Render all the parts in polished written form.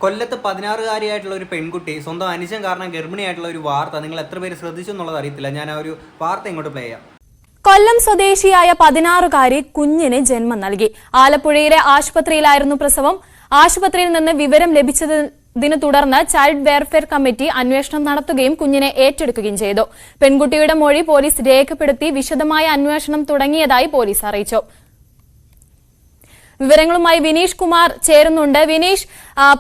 കൊല്ലത്ത് 16-കാരിയായിട്ടുള്ള ഒരു പെൺകുട്ടി സ്വന്തം അനുജൻ കാരണം ഗർഭിണിയായിട്ടുള്ള ഒരു വാർത്ത നിങ്ങൾ എത്ര പേര് ശ്രദ്ധിച്ചു എന്നുള്ളത് അറിയത്തില്ല. ഞാൻ ആ ഒരു വാർത്ത ഇങ്ങോട്ട് പ്ലേ ചെയ്യാം. കൊല്ലം സ്വദേശിയായ 16-കാരി കുഞ്ഞിന് ജന്മം നൽകി. ആലപ്പുഴയിലെ ആശുപത്രിയിലായിരുന്നു പ്രസവം. ആശുപത്രിയിൽ നിന്ന് വിവരം ലഭിച്ചതിനെ തുടർന്ന് ചൈൽഡ് വെൽഫെയർ കമ്മിറ്റി അന്വേഷണം നടത്തുകയും കുഞ്ഞിനെ ഏറ്റെടുക്കുകയും ചെയ്തു. പെൺകുട്ടിയുടെ മൊഴി പോലീസ് രേഖപ്പെടുത്തി വിശദമായ അന്വേഷണം തുടങ്ങിയതായി പോലീസ് അറിയിച്ചു. വിവരങ്ങളുമായി വിനീഷ് കുമാർ ചേരുന്നുണ്ട്. വിനീഷ്,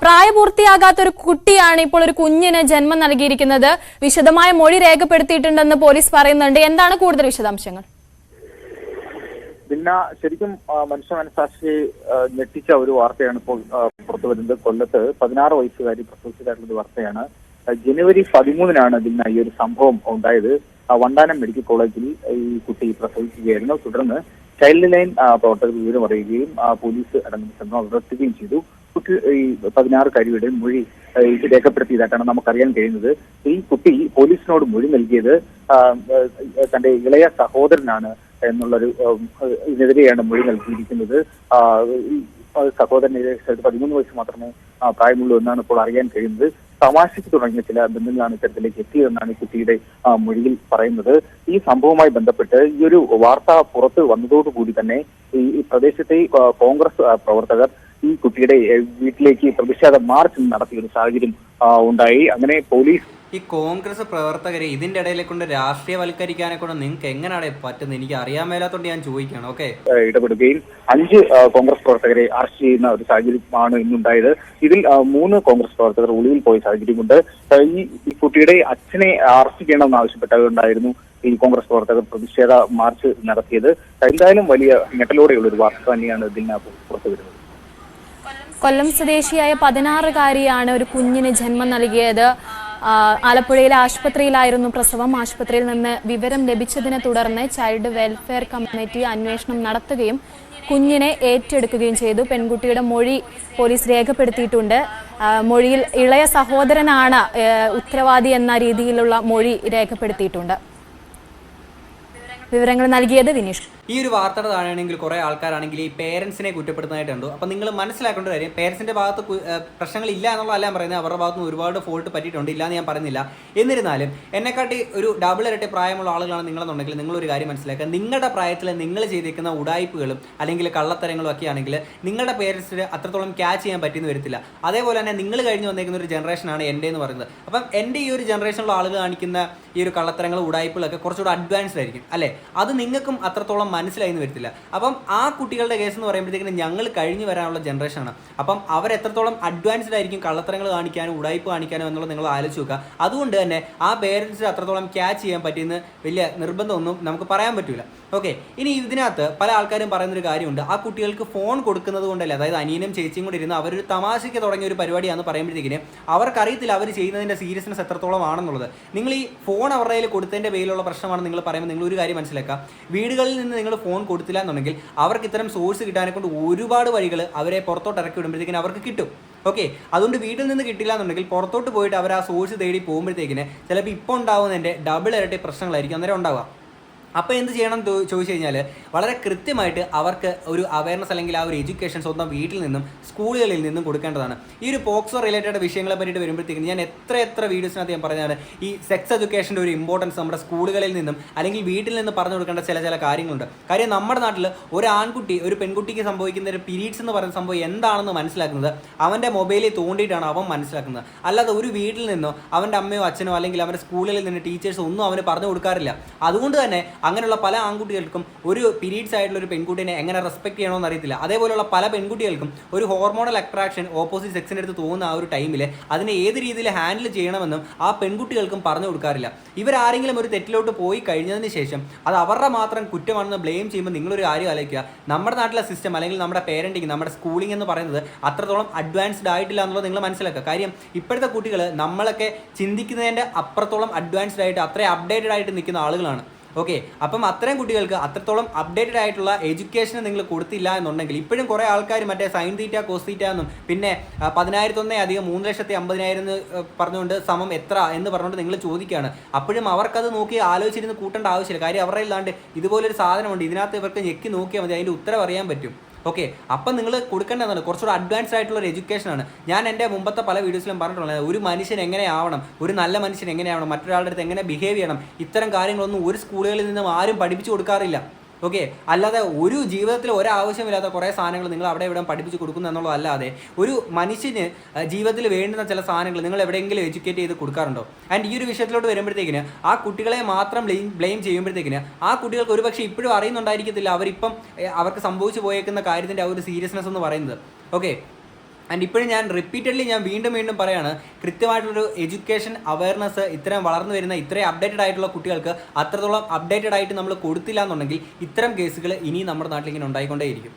പ്രായപൂർത്തിയാകാത്ത ഒരു കുട്ടിയാണ് ഇപ്പോൾ ഒരു കുഞ്ഞിന് ജന്മം നൽകിയിരിക്കുന്നത്. വിശദമായ മൊഴി രേഖപ്പെടുത്തിയിട്ടുണ്ടെന്ന് പോലീസ് പറയുന്നുണ്ട്. എന്താണ് കൂടുതൽ വിശദാംശങ്ങൾ? പിന്നെ ശരിക്കും മനുഷ്യ മനസാക്ഷിയെ ഞെട്ടിച്ച ഒരു വാർത്തയാണ് ഇപ്പോൾ പുറത്തു വരുന്നത്. കൊല്ലത്ത് 16 വയസ്സുകാരി പ്രസവിച്ചതായിട്ടുള്ള ഒരു വാർത്തയാണ്. ജനുവരി 13-നാണ് ഇതിന് ഈ ഒരു സംഭവം ഉണ്ടായത്. വണ്ടാനം മെഡിക്കൽ കോളേജിൽ ഈ കുട്ടി പ്രസവിക്കുകയായിരുന്നു. തുടർന്ന് ചൈൽഡ് ലൈൻ പ്രവർത്തകർ വിവരം അറിയുകയും പോലീസ് അടങ്ങുന്ന സംഘം അറസ്റ്റുകയും ചെയ്തു. കുട്ടി ഈ 16-കാരിയുടെ മൊഴി രേഖപ്പെടുത്തിയതായിട്ടാണ് നമുക്കറിയാൻ കഴിയുന്നത്. ഈ കുട്ടി പോലീസിനോട് മൊഴി നൽകിയത് തന്റെ ഇളയ സഹോദരനാണ് എന്നുള്ളൊരു ഇതിനെതിരെയാണ് മൊഴി നൽകിയിരിക്കുന്നത്. സഹോദരനെതിരെ 13 വയസ്സ് മാത്രമേ പ്രായമുള്ളൂ എന്നാണ് ഇപ്പോൾ അറിയാൻ കഴിയുന്നത്. തമാശയ്ക്ക് തുടങ്ങിയ ചില ബന്ധങ്ങളാണ് ഇത്തരത്തിലേക്ക് എത്തിയതെന്നാണ് ഈ കുട്ടിയുടെ മൊഴിയിൽ പറയുന്നത്. ഈ സംഭവവുമായി ബന്ധപ്പെട്ട് ഈ ഒരു വാർത്ത പുറത്ത് വന്നതോടുകൂടി തന്നെ ഈ പ്രദേശത്തെ കോൺഗ്രസ് പ്രവർത്തകർ ഈ കുട്ടിയുടെ വീട്ടിലേക്ക് പ്രതിഷേധ മാർച്ച് നടത്തിയ ഒരു സാഹചര്യം ഉണ്ടായി. അങ്ങനെ പോലീസ് ഈ കോൺഗ്രസ് പ്രവർത്തകരെ ഇതിന്റെ ഇടയിലെ കൊണ്ട് രാഷ്ട്രീയവൽക്കരിക്കാനെ കൊണ്ട് നിങ്ങൾക്ക് എങ്ങനെയാണ് പറ്റുന്നത്? എനിക്ക് അറിയാൻ മേലാത്തോണ്ട് ഞാൻ ചോദിക്കുകയാണ്. ഓക്കെ, ഇടപെടുകയും 5 കോൺഗ്രസ് പ്രവർത്തകരെ അറസ്റ്റ് ചെയ്യുന്ന ഒരു സാഹചര്യമാണ് ഇന്നുണ്ടായത്. ഇതിൽ 3 കോൺഗ്രസ് പ്രവർത്തകർ ഒളിവിൽ പോയ സാഹചര്യമുണ്ട്. ഈ കുട്ടിയുടെ അച്ഛനെ അറസ്റ്റ് ചെയ്യണമെന്ന് ആവശ്യപ്പെട്ടുകൊണ്ടായിരുന്നു ഈ കോൺഗ്രസ് പ്രവർത്തകർ പ്രതിഷേധ മാർച്ച് നടത്തിയത്. എന്തായാലും വലിയ ഞെട്ടലോടെയുള്ള ഒരു വാർത്ത തന്നെയാണ് ഇതിന് പുറത്തു വരുന്നത്. കൊല്ലം സ്വദേശിയായ 16-കാരിയാണ് ഒരു കുഞ്ഞിന് ജന്മം നൽകിയത്. ആലപ്പുഴയിലെ ആശുപത്രിയിലായിരുന്നു പ്രസവം. ആശുപത്രിയിൽ നിന്ന് വിവരം ലഭിച്ചതിനെ തുടർന്ന് ചൈൽഡ് വെൽഫെയർ കമ്മിറ്റി അന്വേഷണം നടത്തുകയും കുഞ്ഞിനെ ഏറ്റെടുക്കുകയും ചെയ്തു. പെൺകുട്ടിയുടെ മൊഴി പോലീസ് രേഖപ്പെടുത്തിയിട്ടുണ്ട്. മൊഴിയിൽ ഇളയ സഹോദരനാണ് ഉത്തരവാദി എന്ന രീതിയിലുള്ള മൊഴി രേഖപ്പെടുത്തിയിട്ടുണ്ട്. വിവരങ്ങൾ നൽകിയത് വിനീഷ്. ഈ ഒരു വാർത്തയുടെ താഴെയാണെങ്കിൽ കുറേ ആൾക്കാരാണെങ്കിൽ ഈ പേരൻസിനെ കുറ്റപ്പെടുന്നതായിട്ടുണ്ട്. അപ്പം നിങ്ങൾ മനസ്സിലാക്കേണ്ട കാര്യം, പേരൻസിൻ്റെ ഭാഗത്ത് പ്രശ്നങ്ങളില്ല എന്നുള്ളതല്ല ഞാൻ പറയുന്നത്. അവരുടെ ഭാഗത്ത് നിന്ന് ഒരുപാട് ഫോൾട്ട് പറ്റിയിട്ടുണ്ട്, ഇല്ലയെന്ന് ഞാൻ പറയുന്നില്ല. എന്നിരുന്നാലും എന്നെക്കാട്ടി ഒരു ഡബിൾ ഇരട്ടി പ്രായമുള്ള ആളുകളാണ് നിങ്ങളെന്നുണ്ടെങ്കിൽ നിങ്ങളൊരു കാര്യം മനസ്സിലാക്കുക. നിങ്ങളുടെ പ്രായത്തിൽ നിങ്ങൾ ചെയ്തിരിക്കുന്ന ഉടായ്പകളും അല്ലെങ്കിൽ കള്ളത്തരങ്ങളും ഒക്കെ ആണെങ്കിൽ നിങ്ങളുടെ പേരൻസിന് അത്രത്തോളം ക്യാച്ച് ചെയ്യാൻ പറ്റിയെന്ന് വരത്തില്ല. അതേപോലെ തന്നെ നിങ്ങൾ കഴിഞ്ഞ് വന്നേക്കുന്ന ഒരു ജനറേഷനാണ് എൻ്റെ എന്ന് പറയുന്നത്. അപ്പം എൻ്റെ ഈ ഒരു ജനറേഷനിലുള്ള ആളുകൾ കാണിക്കുന്ന ഈ ഒരു കള്ളത്തരങ്ങളും ഉടായ്പകളൊക്കെ കുറച്ചുകൂടെ അഡ്വാൻസ്ഡ് ആയിരിക്കും അല്ലേ? അത് നിങ്ങൾക്കും അത്രത്തോളം മനസ്സിലായിന്ന് വരത്തില്ല. അപ്പം ആ കുട്ടികളുടെ കേസ് എന്ന് പറയുമ്പോഴത്തേക്കും ഞങ്ങൾ കഴിഞ്ഞു വരാനുള്ള ജനറേഷനാണ്. അപ്പം അവരെത്രത്തോളം അഡ്വാൻസ്ഡ് ആയിരിക്കും കള്ളത്തരങ്ങൾ കാണിക്കാനും ഉടായ്പ കാണിക്കാനും എന്നുള്ളത് നിങ്ങൾ ആലോചിച്ച് നോക്കുക. അതുകൊണ്ട് തന്നെ ആ പേരൻസിന് അത്രത്തോളം ക്യാച്ച് ചെയ്യാൻ പറ്റിയെന്ന് വലിയ നിർബന്ധമൊന്നും നമുക്ക് പറയാൻ പറ്റില്ല. ഓക്കെ, ഇനി ഇതിനകത്ത് പല ആൾക്കാരും പറയുന്നൊരു കാര്യമുണ്ട്. ആ കുട്ടികൾക്ക് ഫോൺ കൊടുക്കുന്നത് കൊണ്ടല്ലേ, അതായത് അനിയനും ചേച്ചിയും കൂടി ഇരുന്ന് അവരൊരു തമാശയ്ക്ക് തുടങ്ങിയ ഒരു പരിപാടിയാണെന്ന് പറയുമ്പോഴത്തേക്കിന് അവർക്കറിയത്തില്ല അവർ ചെയ്യുന്നതിൻ്റെ സീരിയസ്നെസ് എത്രത്തോളം ആണെന്നുള്ളത്. നിങ്ങൾ ഈ ഫോൺ അവരുടെ കയ്യിൽ കൊടുത്തതിൻ്റെ പേരിലുള്ള പ്രശ്നമാണെന്ന് നിങ്ങൾ പറയുമ്പോൾ നിങ്ങൾ ഒരു കാര്യം മനസ്സിലാക്കുക. വീടുകളിൽ നിന്ന് നിങ്ങൾ ഫോൺ കൊടുത്തില്ല എന്നുണ്ടെങ്കിൽ അവർക്ക് ഇത്തരം സോഴ്സ് കിട്ടാനെ കൊണ്ട് ഒരുപാട് വഴികൾ അവരെ പുറത്തോട്ട് ഇറക്കി വിടുമ്പോഴത്തേക്കിന് അവർക്ക് കിട്ടും. ഓക്കെ, അതുകൊണ്ട് വീട്ടിൽ നിന്ന് കിട്ടില്ല എന്നുണ്ടെങ്കിൽ പുറത്തോട്ട് പോയിട്ട് അവർ ആ സോഴ്സ് തേടി പോകുമ്പോഴത്തേക്കിന് ചിലപ്പോൾ ഇപ്പോൾ ഉണ്ടാകുന്നതിൻ്റെ ഡബിൾ ഇരട്ടി പ്രശ്നങ്ങളായിരിക്കും അന്നേരം ഉണ്ടാവുക. അപ്പോൾ എന്ത് ചെയ്യണം എന്ന് ചോദിച്ചു കഴിഞ്ഞാൽ വളരെ കൃത്യമായിട്ട് അവർക്ക് ഒരു അവയർനെസ് അല്ലെങ്കിൽ ആ ഒരു എഡ്യൂക്കേഷൻ സ്വന്തം വീട്ടിൽ നിന്നും സ്കൂളുകളിൽ നിന്നും കൊടുക്കേണ്ടതാണ്. ഈ ഒരു പോക്സോ റിലേറ്റഡ് വിഷയങ്ങളെ പറ്റിയിട്ട് വരുമ്പോഴത്തേക്കും ഞാൻ എത്ര വീഡിയോസിനകത്ത് ഞാൻ പറഞ്ഞതാണ് ഈ സെക്സ് എഡ്യൂക്കേഷൻ്റെ ഒരു ഇമ്പോർട്ടൻസ് നമ്മുടെ സ്കൂളുകളിൽ നിന്നും അല്ലെങ്കിൽ വീട്ടിൽ നിന്ന് പറഞ്ഞു കൊടുക്കേണ്ട ചില കാര്യങ്ങളുണ്ട്. കാര്യം നമ്മുടെ നാട്ടിൽ ഒരു ആൺകുട്ടി ഒരു പെൺകുട്ടിക്ക് സംഭവിക്കുന്ന ഒരു പീരീഡ്സ് എന്ന് പറയുന്ന സംഭവം എന്താണെന്ന് മനസ്സിലാക്കുന്നത് അവൻ്റെ മൊബൈലിൽ തോണ്ടിയിട്ടാണ് അവൻ മനസ്സിലാക്കുന്നത്. അല്ലാതെ ഒരു വീട്ടിൽ നിന്നോ അവൻ്റെ അമ്മയോ അച്ഛനോ അല്ലെങ്കിൽ അവൻ്റെ സ്കൂളിൽ നിന്ന് ടീച്ചേഴ്സോ ഒന്നും അവന് പറഞ്ഞു കൊടുക്കാറില്ല. അതുകൊണ്ട് തന്നെ അങ്ങനെയുള്ള പല ആൺകുട്ടികൾക്കും ഒരു പീരീഡ്സ് ആയിട്ടുള്ള ഒരു പെൺകുട്ടിനെ എങ്ങനെ റെസ്പെക്ട് ചെയ്യണമെന്ന് അറിയത്തില്ല. അതേപോലെയുള്ള പല പെൺകുട്ടികൾക്കും ഒരു ഹോർമോണൽ അട്രാക്ഷൻ ഓപ്പോസിറ്റ് സെക്സിൻ്റെ അടുത്ത് തോന്നുന്ന ആ ഒരു ടൈമിൽ അതിനെ ഏത് രീതിയിൽ ഹാൻഡിൽ ചെയ്യണമെന്നും ആ പെൺകുട്ടികൾക്കും പറഞ്ഞു കൊടുക്കാറില്ല. ഇവരാരെങ്കിലും ഒരു തെറ്റിലോട്ട് പോയി കഴിഞ്ഞതിന് ശേഷം അത് അവരുടെ മാത്രം കുറ്റമാണെന്ന് ബ്ലെയിം ചെയ്യുമ്പോൾ നിങ്ങളൊരു കാര്യം ആലോചിക്കുക. നമ്മുടെ നാട്ടിലെ സിസ്റ്റം അല്ലെങ്കിൽ നമ്മുടെ പേരൻറ്റിങ് നമ്മുടെ സ്കൂളിംഗ് എന്ന് പറയുന്നത് അത്രത്തോളം അഡ്വാൻസ്ഡ് ആയിട്ടില്ല എന്നുള്ളത് നിങ്ങൾ മനസ്സിലാക്കുക. കാര്യം ഇപ്പോഴത്തെ കുട്ടികൾ നമ്മളൊക്കെ ചിന്തിക്കുന്നതിൻ്റെ അപ്പുറത്തോളം അഡ്വാൻസ്ഡ് ആയിട്ട് അത്രയും അപ്ഡേറ്റഡ് ആയിട്ട് നിൽക്കുന്ന ആളുകളാണ്. ഓക്കെ, അപ്പം അത്രയും കുട്ടികൾക്ക് അത്രത്തോളം അപ്ഡേറ്റഡ് ആയിട്ടുള്ള എഡ്യൂക്കേഷൻ നിങ്ങൾ കൊടുത്തില്ല എന്നുണ്ടെങ്കിൽ ഇപ്പോഴും കുറേ ആൾക്കാർ മറ്റേ സൈൻ തീറ്റ കോസ് തീറ്റ എന്നും പിന്നെ 10,000 അധികം 3,50,000 എന്ന് പറഞ്ഞുകൊണ്ട് സമം എത്ര എന്ന് പറഞ്ഞുകൊണ്ട് നിങ്ങൾ ചോദിക്കുകയാണ്. അപ്പോഴും അവർക്കത് നോക്കി ആലോചിച്ചിരുന്ന് കൂട്ടേണ്ട ആവശ്യമില്ല. കാര്യം അവരുടെ ഇല്ലാണ്ട് ഇതുപോലൊരു സാധനമുണ്ട്, ഇതിനകത്ത് ഇവർക്ക് ഞെക്കി നോക്കിയാൽ മതി, അതിൻ്റെ ഉത്തരം അറിയാൻ പറ്റും. ഓക്കെ, അപ്പം നിങ്ങൾ കൊടുക്കേണ്ടതാണ് കുറച്ചുകൂടെ അഡ്വാൻസ്ഡ് ആയിട്ടുള്ള ഒരു എഡ്യൂക്കേഷനാണ്. ഞാൻ എൻ്റെ മുമ്പത്തെ പല വീഡിയോസിലും പറഞ്ഞിട്ടുള്ളത് ഒരു മനുഷ്യൻ എങ്ങനെയാവണം, ഒരു നല്ല മനുഷ്യൻ എങ്ങനെയാവണം, മറ്റൊരാളുടെ അടുത്ത് എങ്ങനെ ബിഹേവ് ചെയ്യണം, ഇത്തരം കാര്യങ്ങളൊന്നും ഒരു സ്കൂളുകളിൽ നിന്നും ആരും പഠിപ്പിച്ചു കൊടുക്കാറില്ല. ഓക്കെ, അല്ലാതെ ഒരു ജീവിതത്തിൽ ഒരാവശ്യമില്ലാത്ത കുറേ സാധനങ്ങൾ നിങ്ങൾ അവിടെ ഇവിടെ പഠിപ്പിച്ച് കൊടുക്കുന്നു എന്നുള്ളതല്ലാതെ ഒരു മനുഷ്യന് ജീവിതത്തിൽ വേണ്ടുന്ന ചില സാധനങ്ങൾ നിങ്ങൾ എവിടെയെങ്കിലും എഡ്യൂക്കേറ്റ് ചെയ്ത് കൊടുക്കാറുണ്ടോ? ആൻഡ് ഈ ഒരു വിഷയത്തിലോട്ട് വരുമ്പോഴത്തേക്കിന് ആ കുട്ടികളെ മാത്രം ബ്ലെയിം ചെയ്യുമ്പോഴത്തേക്കിന് ആ കുട്ടികൾക്ക് ഒരുപക്ഷെ ഇപ്പോഴും അറിയുന്നുണ്ടായിരിക്കത്തില്ല അവരിപ്പം അവർക്ക് സംഭവിച്ചു പോയേക്കുന്ന കാര്യത്തിൻ്റെ ആ ഒരു സീരിയസ്നെസ് എന്ന് പറയുന്നത്. ഓക്കെ, ആൻഡ് ഇപ്പോഴും ഞാൻ റിപ്പീറ്റഡ്ലി വീണ്ടും പറയാണ്, കൃത്യമായിട്ടുള്ളൊരു എഡ്യൂക്കേഷൻ അവയർനെസ് ഇത്തരം വളർന്നു വരുന്ന ഇത്രയും അപ്ഡേറ്റഡ് ആയിട്ടുള്ള കുട്ടികൾക്ക് അത്രത്തോളം അപ്ഡേറ്റഡ് ആയിട്ട് നമ്മൾ കൊടുത്തില്ല എന്നുണ്ടെങ്കിൽ ഇത്തരം കേസുകൾ ഇനിയും നമ്മുടെ നാട്ടിൽ ഇങ്ങനെ ഉണ്ടായിക്കൊണ്ടേയിരിക്കും.